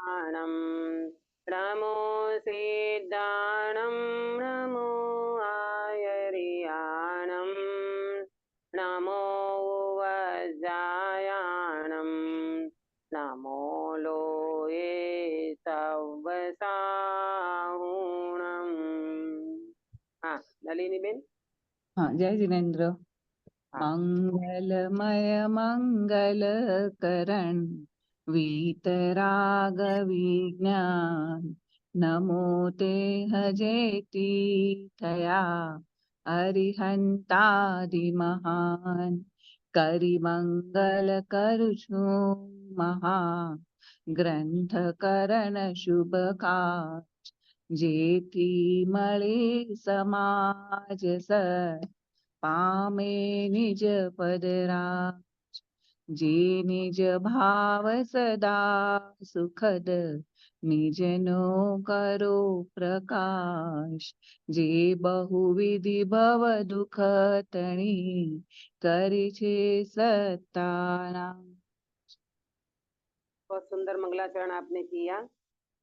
नमो सिद्धाणं नमो आयर्याणं नमो वज्रायाणं नमो लोये सवसाहुणम्। हाँ, नलिनी बेन। हाँ, जय जिनेन्द्र। हाँ। मंगलमय मंगल करण वीतराग विज्ञान नमो ते हजेति थया अरिहंतादि महान करि मंगल करुछु महा ग्रंथ करण शुभ काज जेति मळे समाज सर पामे निज पदराज जे निज भाव सदा सुखद निजनो करो प्रकाश जे बहुविधि भव दुख तणी करि छे सत्तानाश। बहुत सुंदर मंगलाचरण आपने किया।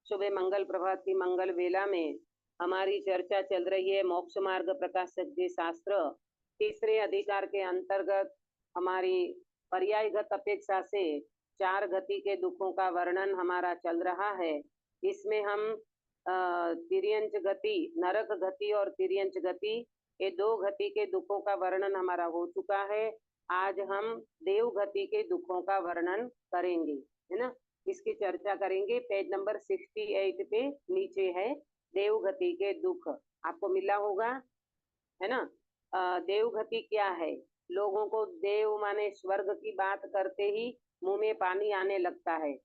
सुबह मंगल प्रभात की मंगल वेला में हमारी चर्चा चल रही है मोक्ष मार्ग प्रकाशक जी शास्त्र तीसरे अधिकार के अंतर्गत हमारी पर्यायगत अपेक्षा से 4 गति के दुखों का वर्णन हमारा चल रहा है। इसमें हम तिर्यंच गति, नरक गति और तिर्यंच गति, ये 2 गति के दुखों का वर्णन हमारा हो चुका है। आज हम देव गति के दुखों का वर्णन करेंगे, है ना। इसकी चर्चा करेंगे। पेज नंबर 68 पे नीचे है देवगति के दुख, आपको मिला होगा, है ना। देवगति क्या है? लोगों को देव माने स्वर्ग की बात करते ही मुंह में पानी आने लगता है।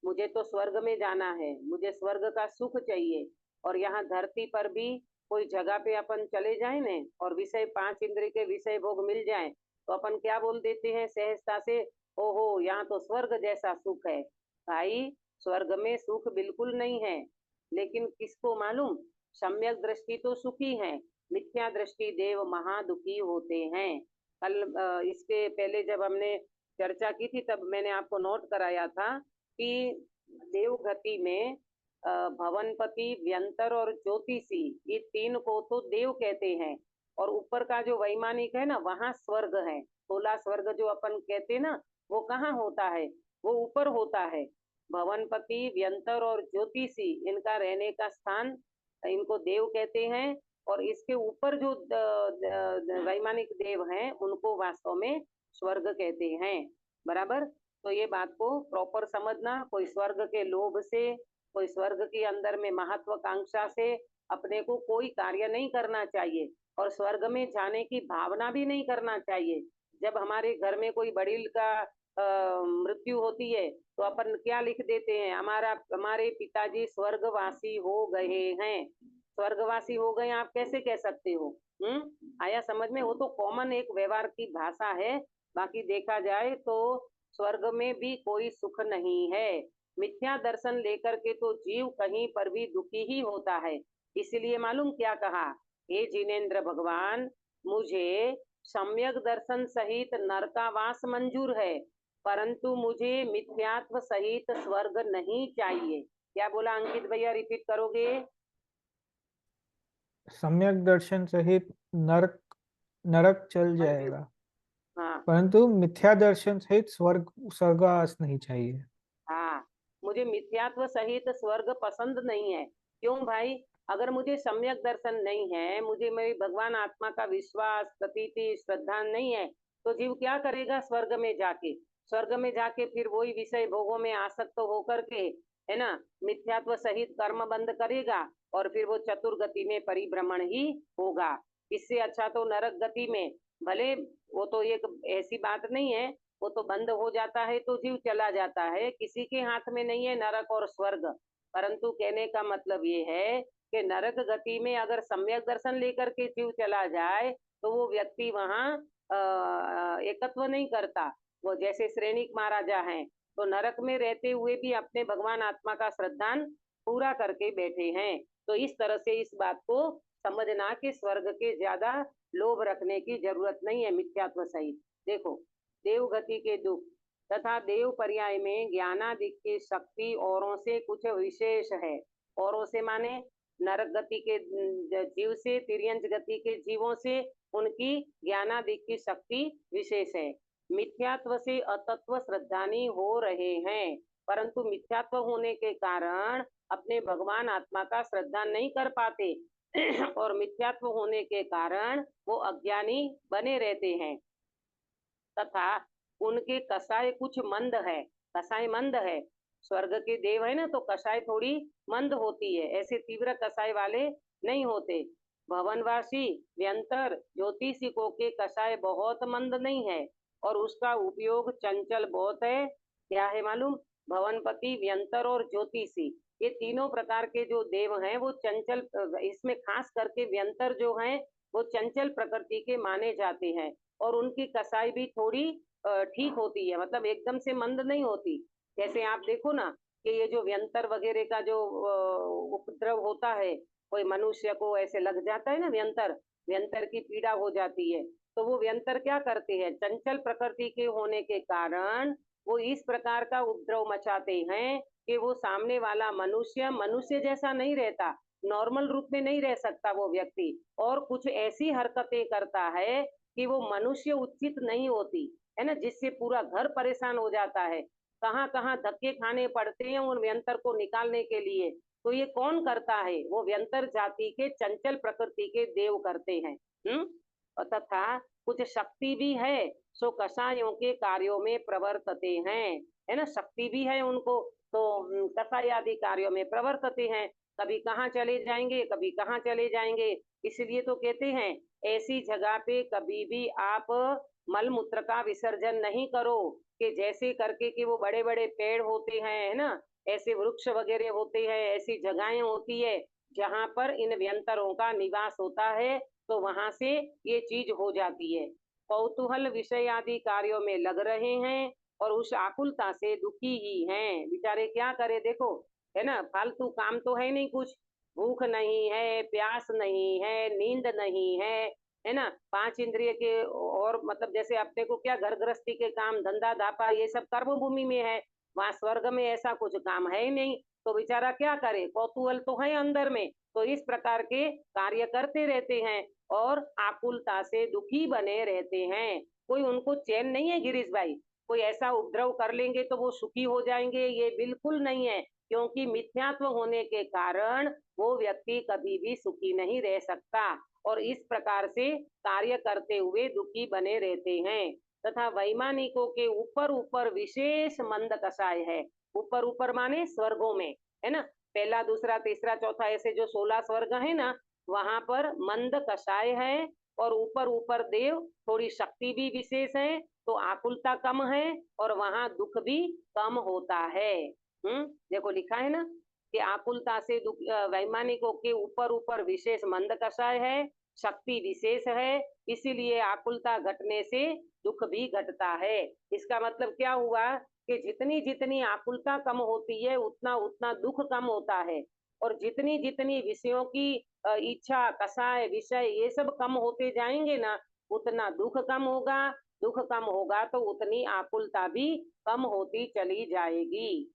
मुझे तो स्वर्ग में जाना है, मुझे स्वर्ग का सुख चाहिए। और यहाँ धरती पर भी कोई जगह पे अपन चले जाए न और विषय 5 इंद्रिय के विषय भोग मिल जाए तो अपन क्या बोल देते हैं सहजता से, ओहो यहाँ तो स्वर्ग जैसा सुख है। भाई स्वर्ग में सुख बिल्कुल नहीं है, लेकिन किसको मालूम, सम्यक दृष्टि तो सुखी है, मिथ्या दृष्टि देव महादुखी होते हैं। कल इसके पहले जब हमने चर्चा की थी तब मैंने आपको नोट कराया था कि देवगति में भवनपति, व्यंतर और ज्योतिषी, ये 3 को तो देव कहते हैं। और ऊपर का जो वैमानिक है ना, वहाँ स्वर्ग है। 16 स्वर्ग जो अपन कहते ना, वो कहाँ होता है? वो ऊपर होता है। भवनपति, व्यंतर और ज्योतिषी, इनका रहने का स्थान, इनको देव कहते हैं। और इसके ऊपर जो वैमानिक देव हैं उनको वास्तव में स्वर्ग कहते हैं। बराबर। तो ये बात को प्रॉपर समझना। कोई स्वर्ग के लोभ से, कोई स्वर्ग के अंदर में महत्वाकांक्षा से अपने को कोई कार्य नहीं करना चाहिए और स्वर्ग में जाने की भावना भी नहीं करना चाहिए। जब हमारे घर में कोई बड़ील का मृत्यु होती है तो अपन क्या लिख देते हैं, हमारे पिताजी स्वर्गवासी हो गए हैं। स्वर्गवासी हो गए आप कैसे कह सकते हो? आया समझ में? वो तो कॉमन एक व्यवहार की भाषा है। बाकी देखा जाए तो स्वर्ग में भी कोई सुख नहीं है। मिथ्या दर्शन लेकर के तो जीव कहीं पर भी दुखी ही होता है। इसलिए मालूम क्या कहा, हे जिनेन्द्र भगवान, मुझे सम्यक दर्शन सहित नरकावास मंजूर है, परंतु मुझे मिथ्यात्व सहित स्वर्ग नहीं चाहिए। क्या बोला अंकित भैया, रिपीट करोगे? सम्यक दर्शन सहित नरक चल जाएगा, हाँ परंतु मिथ्या दर्शन सहित स्वर्गवास नहीं चाहिए। हाँ, मुझे मिथ्यात्व सहित स्वर्ग पसंद नहीं है। क्यों भाई? अगर मुझे सम्यक दर्शन नहीं है, मुझे मेरी भगवान आत्मा का विश्वास, प्रतीति, श्रद्धा नहीं है, तो जीव क्या करेगा स्वर्ग में जाके? स्वर्ग में जाके फिर वही विषय भोगों में आसक्त होकर के, है ना, मिथ्यात्व सहित कर्म बंद करेगा और फिर वो चतुर्गति में परिभ्रमण ही होगा। इससे अच्छा तो नरक गति में, भले वो तो एक ऐसी बात नहीं है, वो तो बंद हो जाता है तो जीव चला जाता है, किसी के हाथ में नहीं है नरक और स्वर्ग। परंतु कहने का मतलब ये है कि नरक गति में अगर सम्यक दर्शन लेकर के जीव चला जाए तो वो व्यक्ति वहाँ एकत्व नहीं करता। वो जैसे श्रेणिक महाराजा हैं तो नरक में रहते हुए भी अपने भगवान आत्मा का श्रद्धान पूरा करके बैठे हैं। तो इस तरह से इस बात को समझना कि स्वर्ग के ज्यादा लोभ रखने की जरूरत नहीं है मिथ्यात्व सहित। देखो, देवगति के दुख, तथा देव पर्याय में ज्ञानादि की शक्ति औरों से कुछ विशेष है। औरों से माने नरक गति के जीव से, तिर्यंच गति के जीवों से उनकी ज्ञानादि की शक्ति विशेष है। मिथ्यात्व से अतत्व श्रद्धानी हो रहे हैं, परंतु मिथ्यात्व होने के कारण अपने भगवान आत्मा का श्रद्धा नहीं कर पाते और मिथ्यात्व होने के कारण वो अज्ञानी बने रहते हैं। तथा उनके कसाय कुछ मंद है, कसाय मंद है। स्वर्ग के देव है ना, तो कसाय थोड़ी मंद होती है, ऐसे तीव्र कसाय वाले नहीं होते। भवनवासी व्यंतर ज्योतिषिकों के कसाय बहुत मंद नहीं है और उसका उपयोग चंचल बहुत है। क्या है मालूम? भवनपति, व्यंतर और ज्योतिषी, ये तीनों प्रकार के जो देव हैं वो चंचल, इसमें खास करके व्यंतर जो हैं वो चंचल प्रकृति के माने जाते हैं और उनकी कसाई भी थोड़ी ठीक होती है, मतलब एकदम से मंद नहीं होती। जैसे आप देखो ना कि ये जो व्यंतर वगैरह का जो उपद्रव होता है, कोई मनुष्य को ऐसे लग जाता है ना, व्यंतर व्यंतर की पीड़ा हो जाती है, तो वो व्यंतर क्या करते हैं, चंचल प्रकृति के होने के कारण वो इस प्रकार का उपद्रव मचाते हैं कि वो सामने वाला मनुष्य मनुष्य जैसा नहीं रहता, नॉर्मल रूप में नहीं रह सकता वो व्यक्ति, और कुछ ऐसी हरकतें करता है कि वो मनुष्य उचित नहीं होती है ना, जिससे पूरा घर परेशान हो जाता है। कहाँ कहाँ धक्के खाने पड़ते हैं उन व्यंतर को निकालने के लिए। तो ये कौन करता है? वो व्यंतर जाति के चंचल प्रकृति के देव करते हैं। तथा कुछ शक्ति भी है, सो कसायों के कार्यों में प्रवर्तते हैं, है ना, शक्ति भी है उनको, तो कसाय आदि कार्यों में प्रवर्तते हैं। कभी कहाँ चले जाएंगे, कभी कहाँ चले जाएंगे। इसलिए तो कहते हैं ऐसी जगह पे कभी भी आप मल मूत्र का विसर्जन नहीं करो, कि जैसे करके कि वो बड़े बड़े पेड़ होते हैं, है ना, ऐसे वृक्ष वगैरह होते हैं, ऐसी जगहें होती है जहाँ पर इन व्यंतरों का निवास होता है, तो वहां से ये चीज हो जाती है। कौतूहल विषय आदि कार्यों में लग रहे हैं और उस आकुलता से दुखी ही हैं। बेचारे क्या करे, देखो, है ना, फालतू काम तो है नहीं कुछ, भूख नहीं है, प्यास नहीं है, नींद नहीं है ना, पांच इंद्रिय के और मतलब जैसे अपने को क्या घर गृहस्थी के काम, धंधा धापा, ये सब कर्म भूमि में है, वहां स्वर्ग में ऐसा कुछ काम है ही नहीं, तो बेचारा क्या करे, कौतूहल तो है अंदर में, तो इस प्रकार के कार्य करते रहते हैं और आकुलता से दुखी बने रहते हैं। कोई उनको चैन नहीं है गिरीश भाई, कोई ऐसा उपद्रव कर लेंगे तो वो सुखी हो जाएंगे, ये बिल्कुल नहीं है, क्योंकि मिथ्यात्व होने के कारण वो व्यक्ति कभी भी सुखी नहीं रह सकता और इस प्रकार से कार्य करते हुए दुखी बने रहते हैं। तथा वैमानिकों के ऊपर ऊपर विशेष मंद कषाय है। ऊपर ऊपर माने स्वर्गों में, है ना, पहला दूसरा तीसरा चौथा ऐसे जो 16 स्वर्ग है ना, वहां पर मंद कषाय है और ऊपर ऊपर देव, थोड़ी शक्ति भी विशेष है, तो आकुलता कम है और वहां दुख भी कम होता है। देखो लिखा है ना कि आकुलता से दुख, वैमानिकों के ऊपर ऊपर विशेष मंद कषाय है, शक्ति विशेष है, इसीलिए आकुलता घटने से दुख भी घटता है। इसका मतलब क्या हुआ कि जितनी जितनी आकुलता कम होती है उतना उतना दुख कम होता है, और जितनी जितनी विषयों की इच्छा, कषाय, विषय ये सब कम होते जाएंगे ना, उतना दुख कम होगा, दुख कम होगा तो उतनी आकुलता भी कम होती चली जाएगी।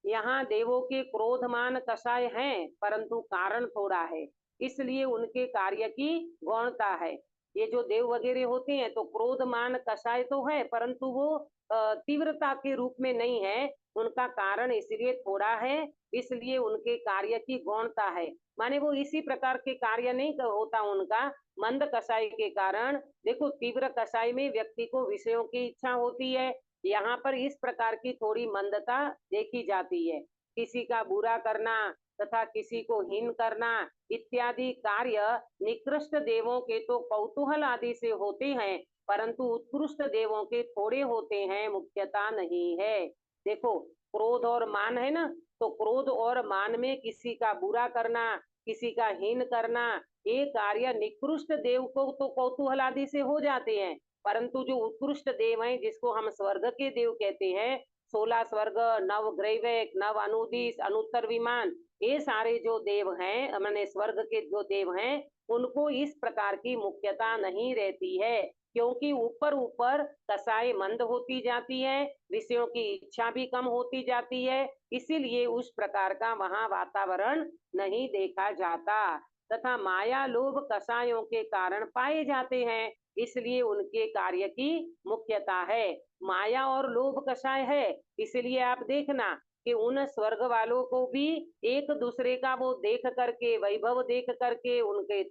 यहाँ देवों के क्रोधमान कषाय हैं, परंतु कारण थोड़ा है, इसलिए उनके कार्य की गौणता है। ये जो देव वगैरह होते हैं तो क्रोधमान कषाय तो है, परंतु वो तीव्रता के रूप में नहीं है, उनका कारण इसलिए थोड़ा है, इसलिए उनके कार्य की गौणता है, माने वो इसी प्रकार के कार्य नहीं होता उनका, मंद कषाय के कारण। देखो तीव्र कषाय में व्यक्ति को विषयों की इच्छा होती है, यहाँ पर इस प्रकार की थोड़ी मंदता देखी जाती है। किसी का बुरा करना तथा किसी को हीन करना इत्यादि कार्य निकृष्ट देवों के तो कौतूहल आदि से होते हैं, परंतु उत्कृष्ट देवों के थोड़े होते हैं, मुख्यता नहीं है। देखो क्रोध और मान है ना, तो क्रोध और मान में किसी का बुरा करना, किसी का हीन करना, ये कार्य निकृष्ट देव को तो कौतूहल आदि से हो जाते हैं, परंतु जो उत्कृष्ट देव हैं जिसको हम स्वर्ग के देव कहते हैं, 16 स्वर्ग, नव ग्रैवक, नव अनुदिश, अनुत्तर विमान, ये सारे जो देव हैं, मैंने स्वर्ग के जो देव हैं, उनको इस प्रकार की मुख्यता नहीं रहती है। क्योंकि ऊपर ऊपर कसाई मंद होती जाती है, विषयों की इच्छा भी कम होती जाती है, इसीलिए उस प्रकार का वहां वातावरण नहीं देखा जाता। तथा माया लोभ कसायों के कारण पाए जाते हैं, इसलिए उनके कार्य की मुख्यता है। माया और लोभ कसाय है, इसलिए आप देखना कि उन स्वर्ग वालों को भी एक दूसरे का वो देख करके, वैभव देख करके, उनके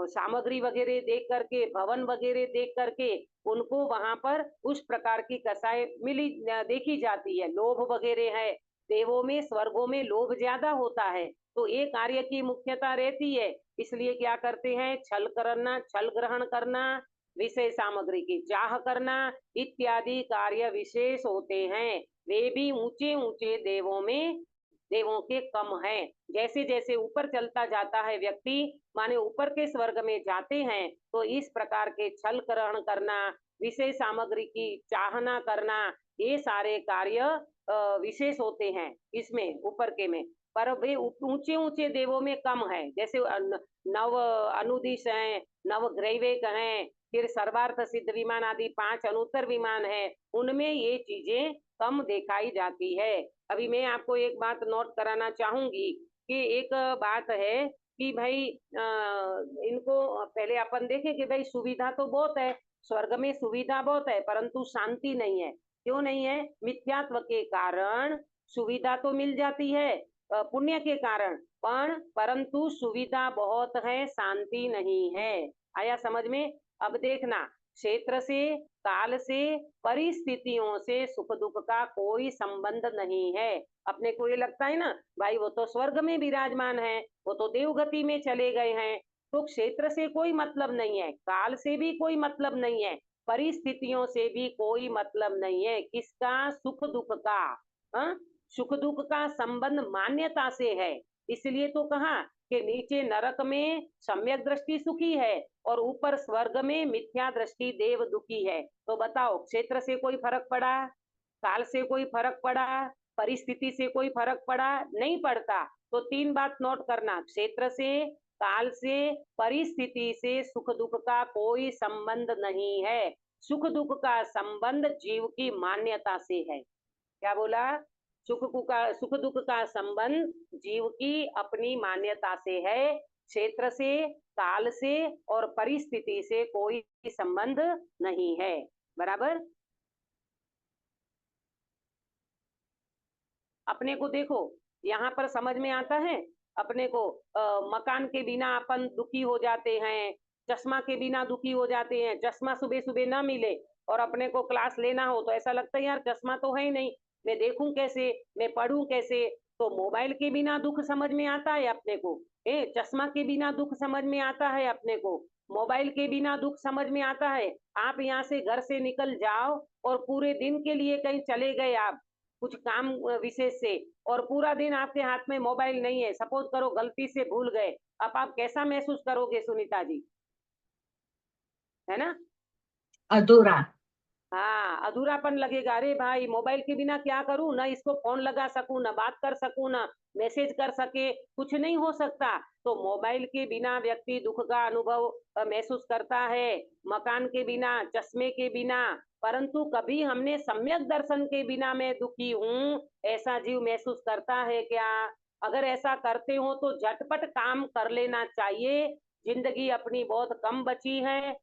सामग्री वगैरह देख करके, भवन वगैरह देख करके, उनको वहां पर उस प्रकार की कसाई मिली देखी जाती है। लोभ वगैरह है, देवों में स्वर्गों में लोभ ज्यादा होता है, तो ये कार्य की मुख्यता रहती है। इसलिए क्या करते हैं, छल करना, छल ग्रहण करना, विषय सामग्री की चाह करना इत्यादि कार्य विशेष होते हैं। वे भी ऊंचे ऊंचे देवों में देवों के कम है। जैसे जैसे ऊपर चलता जाता है व्यक्ति, माने ऊपर के स्वर्ग में जाते हैं, तो इस प्रकार के छल ग्रहण करना, विषय सामग्री की चाहना करना, ये सारे कार्य विशेष होते हैं इसमें ऊपर के में। पर वे ऊंचे ऊंचे देवों में कम है। जैसे नव अनुदिश हैं, नव ग्रैवेक हैं, फिर सर्वार्थ सिद्ध विमान आदि 5 अनुत्तर विमान है, उनमें ये चीजें कम दिखाई जाती है। अभी मैं आपको एक बात नोट कराना चाहूंगी कि एक बात है कि भाई इनको पहले अपन देखें कि भाई सुविधा तो बहुत है, स्वर्ग में सुविधा बहुत है, परंतु शांति नहीं है। क्यों नहीं है? मिथ्यात्व के कारण सुविधा तो मिल जाती है, पुण्य के कारण, परंतु सुविधा बहुत है, शांति नहीं है। आया समझ में? अब देखना, क्षेत्र से, काल से, परिस्थितियों से सुख दुख का कोई संबंध नहीं है। अपने को ये लगता है ना, भाई वो तो स्वर्ग में विराजमान है, वो तो देवगति में चले गए हैं, तो क्षेत्र से कोई मतलब नहीं है, काल से भी कोई मतलब नहीं है, परिस्थितियों से भी कोई मतलब नहीं है। किसका? सुख दुख का। हाँ, सुख दुख का संबंध मान्यता से है। इसलिए तो कहा कि नीचे नरक में सम्यक दृष्टि सुखी है और ऊपर स्वर्ग में मिथ्या दृष्टि देव दुखी है। तो बताओ, क्षेत्र से कोई फर्क पड़ा? काल से कोई फर्क पड़ा? परिस्थिति से कोई फर्क पड़ा? नहीं पड़ता। तो 3 बात नोट करना, क्षेत्र से, काल से, परिस्थिति से सुख दुख का कोई संबंध नहीं है। सुख दुख का संबंध जीव की मान्यता से है। क्या बोला? सुख दुख का संबंध जीव की अपनी मान्यता से है। क्षेत्र से, काल से और परिस्थिति से कोई संबंध नहीं है। बराबर? अपने को देखो, यहाँ पर समझ में आता है अपने को, मकान के बिना अपन दुखी हो जाते हैं, चश्मा के बिना दुखी हो जाते हैं। चश्मा सुबह सुबह ना मिले और अपने को क्लास लेना हो तो ऐसा लगता है यार चश्मा तो है ही नहीं, मैं देखूं कैसे, मैं पढ़ूं कैसे। तो मोबाइल के बिना दुख समझ में आता है अपने को, चश्मा के बिना दुख समझ में आता है अपने को, मोबाइल के बिना दुख समझ में आता है। आप यहाँ से घर से निकल जाओ और पूरे दिन के लिए कहीं चले गए आप कुछ काम विशेष से, और पूरा दिन आपके हाथ में मोबाइल नहीं है, सपोज करो गलती से भूल गए, अब आप कैसा महसूस करोगे सुनीता जी? है ना? अधूरा। हाँ, अधूरापन लगेगा। अरे भाई मोबाइल के बिना क्या करूं, ना इसको फोन लगा सकूं, ना बात कर सकूं, ना मैसेज कर सके, कुछ नहीं हो सकता। तो मोबाइल के बिना व्यक्ति दुख का अनुभव महसूस करता है, मकान के बिना, चश्मे के बिना। परंतु कभी हमने सम्यक दर्शन के बिना मैं दुखी हूँ ऐसा जीव महसूस करता है क्या? अगर ऐसा करते हो तो झटपट काम कर लेना चाहिए। जिंदगी अपनी बहुत कम बची है,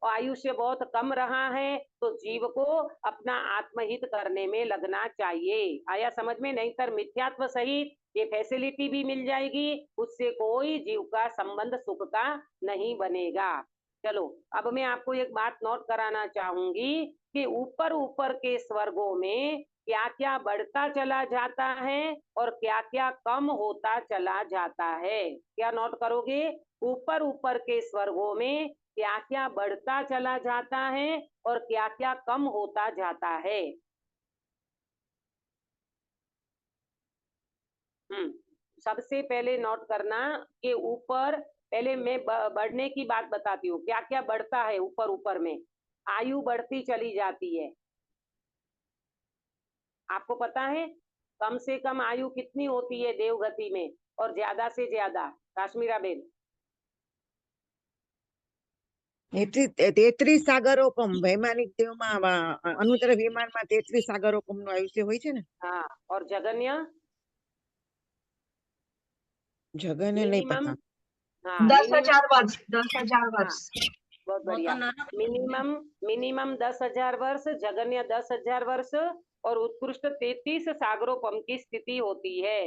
आयुष्य बहुत कम रहा है, तो जीव को अपना आत्महित करने में लगना चाहिए। आया समझ में? नहीं तर मिथ्यात्व सहित ये फैसिलिटी भी मिल जाएगी, उससे कोई जीव का संबंध सुख का नहीं बनेगा। चलो, अब मैं आपको एक बात नोट कराना चाहूंगी कि ऊपर ऊपर के स्वर्गों में क्या क्या बढ़ता चला जाता है और क्या क्या कम होता चला जाता है। क्या नोट करोगे? ऊपर ऊपर के स्वर्गों में क्या क्या बढ़ता चला जाता है और क्या क्या कम होता जाता है। सबसे पहले नोट करना कि ऊपर, पहले मैं बढ़ने की बात बताती हूँ, क्या क्या बढ़ता है ऊपर ऊपर में। आयु बढ़ती चली जाती है। आपको पता है कम से कम आयु कितनी होती है देवगति में और ज्यादा से ज्यादा? काश्मीरा बेन તેત્રીસ સાગરોપમ વૈમાનિક દેવમાં અનુત્તર વિમાનમાં 33 સાગરોપમ નું આયુષ્ય હોય છે ને. हाँ, और जगन्य જગને નહીં मिनिमम, પતા. हाँ 10,000 वर्ष 10,000 वर्ष बहुत बढ़िया। मिनिमम मिनिमम 10,000 वर्ष, जगन्य 10,000 वर्ष और उत्कृष्ट 33 सागरोपम की स्थिति होती है।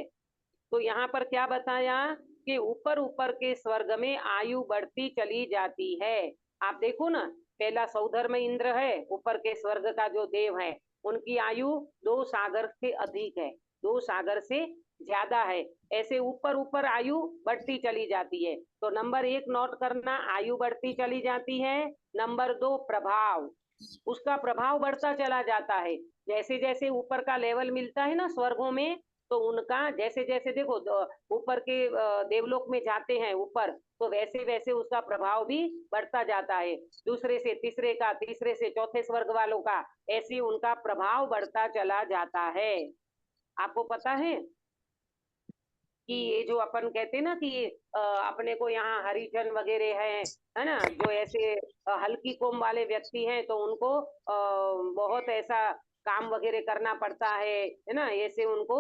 तो यहाँ पर क्या बताया कि ऊपर ऊपर के स्वर्ग में आयु बढ़ती चली जाती है। आप देखो ना, पहला सौधर में इंद्र है, ऊपर के स्वर्ग का जो देव है, उनकी आयु 2 सागर से अधिक है, 2 सागर से ज्यादा है। ऐसे ऊपर ऊपर आयु बढ़ती चली जाती है। तो नंबर 1 नोट करना, आयु बढ़ती चली जाती है। नंबर 2 प्रभाव, उसका प्रभाव बढ़ता चला जाता है। जैसे जैसे ऊपर का लेवल मिलता है ना स्वर्गों में, तो उनका जैसे जैसे देखो ऊपर के देवलोक में जाते हैं ऊपर, तो वैसे वैसे उसका प्रभाव भी बढ़ता जाता है। दूसरे से तीसरे का, तीसरे से चौथे स्वर्ग वालों का, ऐसे उनका प्रभाव बढ़ता चला जाता है। आपको पता है कि ये जो अपन कहते हैं ना कि अपने को यहाँ हरिजन वगैरह है ना, जो ऐसे हल्की कोम वाले व्यक्ति हैं, तो उनको बहुत ऐसा काम वगैरह करना पड़ता है ना। ऐसे उनको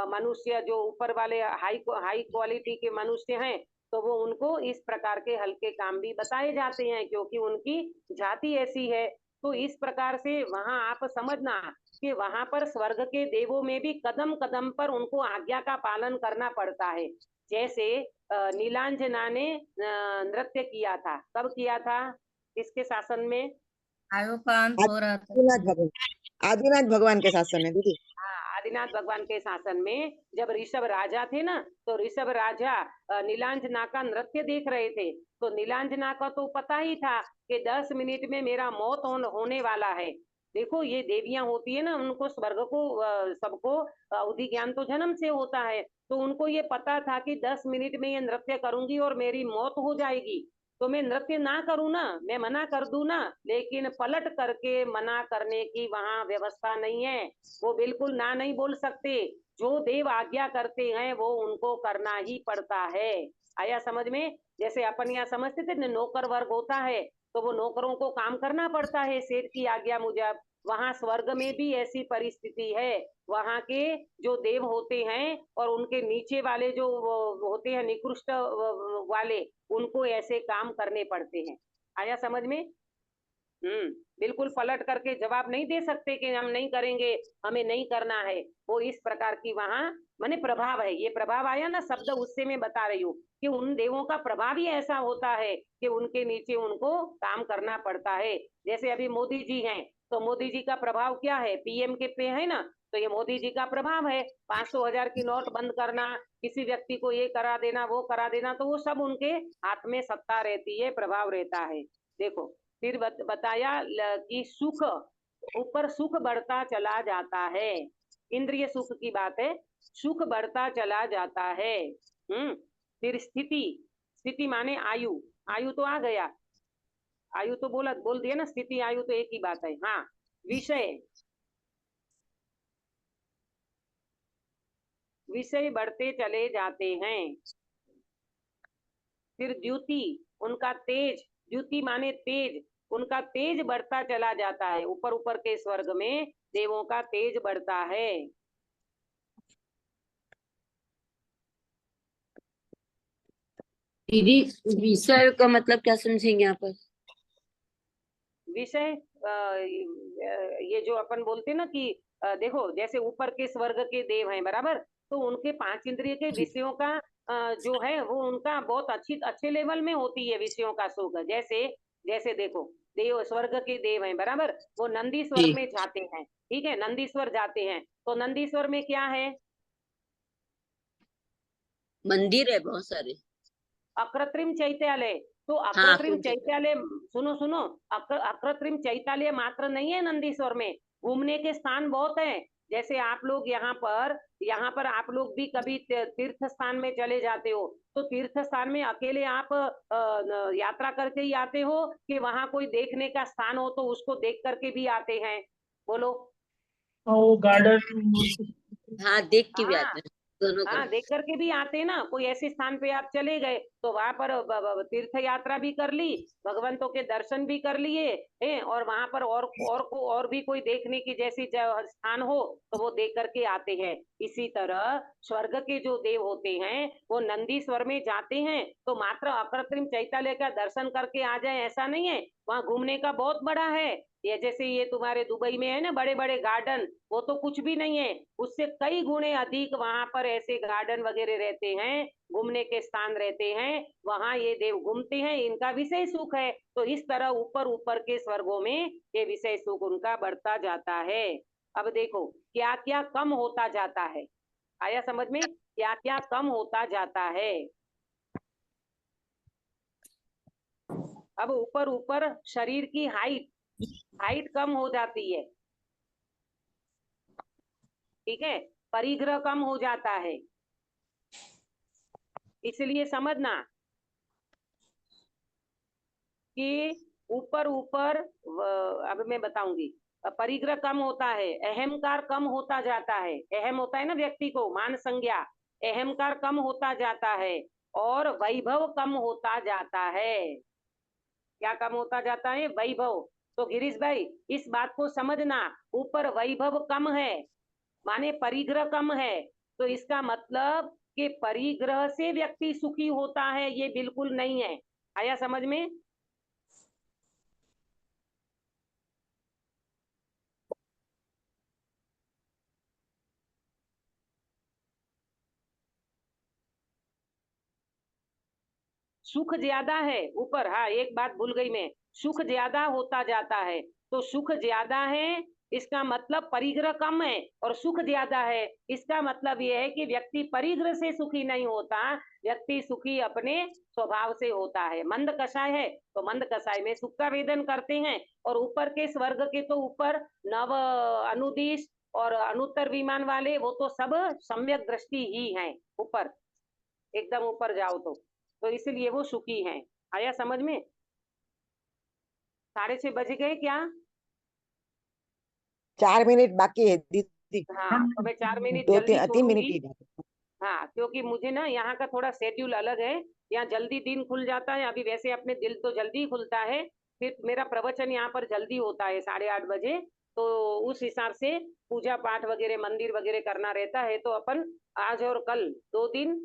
मनुष्य जो ऊपर वाले हाई क्वालिटी के मनुष्य हैं, तो वो उनको इस प्रकार के हल्के काम भी बताए जाते हैं, क्योंकि उनकी जाति ऐसी है। तो इस प्रकार से वहां आप समझना कि वहां पर स्वर्ग के देवों में भी कदम कदम पर उनको आज्ञा का पालन करना पड़ता है। जैसे नीलांजना ने नृत्य किया था, कब किया था, किसके शासन में? आयुपान हो रहा था। आदिनाथ भगवान के शासन में दीदी। हाँ, आदिनाथ भगवान के शासन में जब ऋषभ राजा थे ना, तो ऋषभ राजा नीलांजना का नृत्य देख रहे थे। तो नीलांजना का तो पता ही था कि 10 मिनट में मेरा मौत होने वाला है। देखो ये देवियां होती है ना, उनको स्वर्ग को सबको अवधि ज्ञान तो जन्म से होता है, तो उनको ये पता था कि 10 मिनट में ये नृत्य करूंगी और मेरी मौत हो जाएगी। तो मैं नृत्य ना करूं ना, मैं मना कर दूं ना, लेकिन पलट करके मना करने की वहां व्यवस्था नहीं है। वो बिल्कुल ना नहीं बोल सकते। जो देव आज्ञा करते हैं वो उनको करना ही पड़ता है। आया समझ में? जैसे अपन यहाँ समझते थे ना, नौकर वर्ग होता है, तो वो नौकरों को काम करना पड़ता है सेठ की आज्ञा मुजब। वहां स्वर्ग में भी ऐसी परिस्थिति है। वहां के जो देव होते हैं और उनके नीचे वाले जो होते हैं निकृष्ट वाले, उनको ऐसे काम करने पड़ते हैं। आया समझ में? बिल्कुल पलट करके जवाब नहीं दे सकते कि हम नहीं करेंगे, हमें नहीं करना है। वो इस प्रकार की वहां माने प्रभाव है। ये प्रभाव आया ना शब्द, उससे मैं बता रही हूँ कि उन देवों का प्रभाव ही ऐसा होता है कि उनके नीचे उनको काम करना पड़ता है। जैसे अभी मोदी जी हैं, तो मोदी जी का प्रभाव क्या है, पीएम के पे है ना, तो ये मोदी जी का प्रभाव है। 500,000 की नोट बंद करना, किसी व्यक्ति को ये करा देना, वो करा देना, तो वो सब उनके हाथ में सत्ता रहती है, प्रभाव रहता है। देखो फिर बताया कि सुख, ऊपर सुख बढ़ता चला जाता है। इंद्रिय सुख की बात है, सुख बढ़ता चला जाता है। फिर स्थिति, स्थिति माने आयु, आयु तो आ गया, आयु तो बोल दिया ना, स्थिति आयु तो एक ही बात है। हाँ, विषय, विषय बढ़ते चले जाते हैं। फिर द्युति, उनका तेज, द्युति माने तेज, उनका तेज बढ़ता चला जाता है। ऊपर ऊपर के स्वर्ग में देवों का तेज बढ़ता है। दीदी विषय का मतलब क्या समझेंगे यहाँ पर? विषय ये जो अपन बोलते ना कि देखो जैसे ऊपर के स्वर्ग के देव हैं बराबर, तो उनके 5 इंद्रिय के विषयों का जो है वो उनका बहुत अच्छे लेवल में होती है विषयों का सुख। जैसे जैसे देखो देव स्वर्ग के देव हैं बराबर, वो नंदीश्वर में जाते हैं, ठीक है, नंदीश्वर जाते हैं, तो नंदीश्वर में क्या है, मंदिर है बहुत सारे। अकृत्रिम चैत्यालय। तो अकृत्रिम चैत्यालय, सुनो सुनो, अकृत्रिम चैत्यालय मात्र नहीं है नंदीश्वर में, घूमने के स्थान बहुत है। जैसे आप लोग यहाँ पर आप लोग भी कभी तीर्थ स्थान में चले जाते हो, तो तीर्थ स्थान में अकेले आप यात्रा करके ही आते हो कि वहां कोई देखने का स्थान हो तो उसको देख करके भी आते हैं? बोलो। वो गार्डन हाँ देख के भी हाँ, आते हैं। दोनों हाँ को देख करके भी आते हैं ना। कोई ऐसे स्थान पे आप चले गए तो वहां पर तीर्थ यात्रा भी कर ली, भगवंतों के दर्शन भी कर लिए हैं, और वहां पर और भी कोई देखने की जैसी स्थान हो तो वो देख करके आते हैं। इसी तरह स्वर्ग के जो देव होते हैं वो नंदीश्वर में जाते हैं तो मात्र अकृत्रिम चैतालय का दर्शन करके आ जाए ऐसा नहीं है, वहां घूमने का बहुत बड़ा है। ये जैसे ये तुम्हारे दुबई में है ना बड़े बड़े गार्डन, वो तो कुछ भी नहीं है, उससे कई गुणे अधिक वहां पर ऐसे गार्डन वगैरह रहते हैं, घूमने के स्थान रहते हैं, वहां ये देव घूमते हैं, इनका विषय सुख है। तो इस तरह ऊपर ऊपर के स्वर्गों में ये विषय सुख उनका बढ़ता जाता है। अब देखो क्या क्या कम होता जाता है, आया समझ में, क्या क्या कम होता जाता है। अब ऊपर ऊपर शरीर की हाइट कम हो जाती है, ठीक है, परिग्रह कम हो जाता है, इसलिए समझना कि ऊपर ऊपर अब मैं बताऊंगी, परिग्रह कम होता है, अहंकार कम होता जाता है, अहम होता है ना व्यक्ति को, मान संज्ञा, अहंकार कम होता जाता है, और वैभव कम होता जाता है। क्या कम होता जाता है? वैभव। तो गिरीश भाई इस बात को समझना, ऊपर वैभव कम है माने परिग्रह कम है, तो इसका मतलब कि परिग्रह से व्यक्ति सुखी होता है, ये बिल्कुल नहीं है। आया समझ में? सुख ज्यादा है ऊपर, हाँ एक बात भूल गई मैं, सुख ज्यादा होता जाता है, तो सुख ज्यादा है इसका मतलब परिग्रह कम है, और सुख ज्यादा है इसका मतलब यह है कि व्यक्ति परिग्रह से सुखी नहीं होता, व्यक्ति सुखी अपने स्वभाव से होता है। मंद कषाय है तो मंद कषाय में सुख का वेदन करते हैं, और ऊपर के स्वर्ग के तो ऊपर नव अनुदिश और अनुत्तर विमान वाले वो तो सब सम्यक दृष्टि ही हैं, ऊपर एकदम ऊपर जाओ तो इसलिए वो सुखी हैं। आया समझ में? 6:30 बज गए क्या? 4 मिनट बाकी है दीदी। हाँ तो मैं 4 मिनट दो जल्दी 3 मिनट छोड़ूंगी। ही बाकी। हाँ क्योंकि मुझे ना यहाँ का थोड़ा शेड्यूल अलग है, यहाँ जल्दी दिन खुल जाता है, अभी वैसे अपने दिल तो जल्दी ही खुलता है, फिर मेरा प्रवचन यहाँ पर जल्दी होता है 8:30 बजे, तो उस हिसाब से पूजा पाठ वगैरह मंदिर वगैरह करना रहता है, तो अपन आज और कल 2 दिन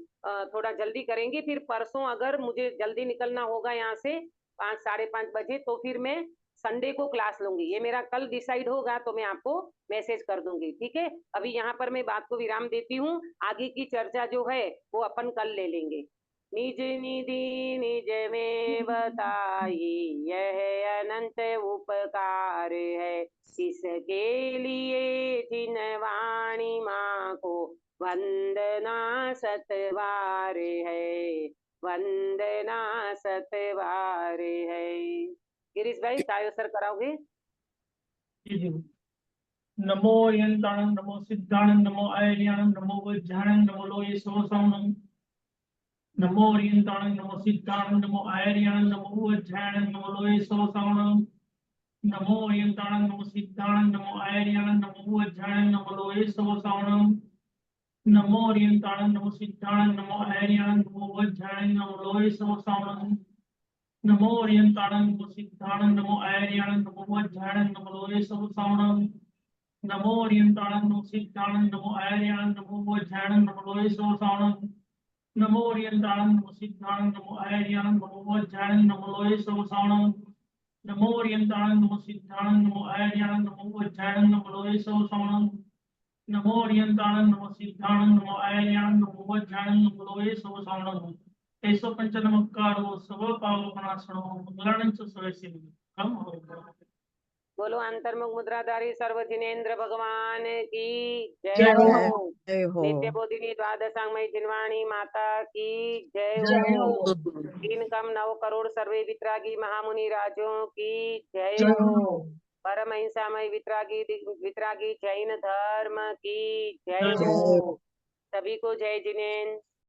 थोड़ा जल्दी करेंगे, फिर परसों अगर मुझे जल्दी निकलना होगा यहाँ से 5 5:30 बजे तो फिर मैं संडे को क्लास लूंगी, ये मेरा कल डिसाइड होगा तो मैं आपको मैसेज कर दूंगी, ठीक है। अभी यहाँ पर मैं बात को विराम देती हूँ, आगे की चर्चा जो है वो अपन कल ले लेंगे। निज निधि निज में बताई यह अनंत उपकार है, किसके लिए जिन वाणी माँ को वंदना सतवार है, वंदना सतवार है। गिरीश भाई चाय सर कराओगे? जी जी। नमो यंताणं नमो सिद्धाणं नमो आयर्याणं नमो वज्राणं नमो लोये सोसाणं नमो यंताणं नमो सिद्धाणं नमो आयर्याणं नमो वज्राणं नमो लोये सोसाणं नमो यंताणं नमो सिद्धाणं नमो आयर्याणं नमो वज्राणं नमो लोये सोसाणं नमो यंताणं नमो सिद्धाणं नमो आयर्याणं नमो वज्राणं नमो लोये सोसाणं नमो यंताणं नमो सिद्धाणं नमो आयर्याणं नमो वज्राणं नमो लोये सोसाणं नमो यंताणं नमो सिद्धाणं नमो आयर्याणं नमो वज्राणं नमो लोये सोसाणं नमो यंताणं नमो सिद्धाणं नमो आयर्याणं नमो वज्राणं नमो लोये सोसाणं नमो यंताणं नमो सिद्धाणं नमो आयर्याणं नमो वज्राणं नमो लोये सोसाणं नमो यंताणं नमो सिद्धाणं नमो आयर्याणं नमो वज्राणं नमो लोये सोसाणं ऐसो पंच नमस्कारो सब पावनासनो मंगलानं च सर्वस्य कम हो। बोलो अंतर्मुख मुद्राधारी सर्व जिनेन्द्र भगवान की जय जय हो। हो। जय हो। नित्य बोधिनी द्वादशांगमयी जिनवाणी माता की जय जय हो। हो। 3 कम 9 करोड़ सर्वे वितरागी महामुनि राजों की जय जय हो। हो। परम अहिंसामय वितरागी जैन धर्म की जय जय हो। हो। सभी को जय जिनेन्द्र।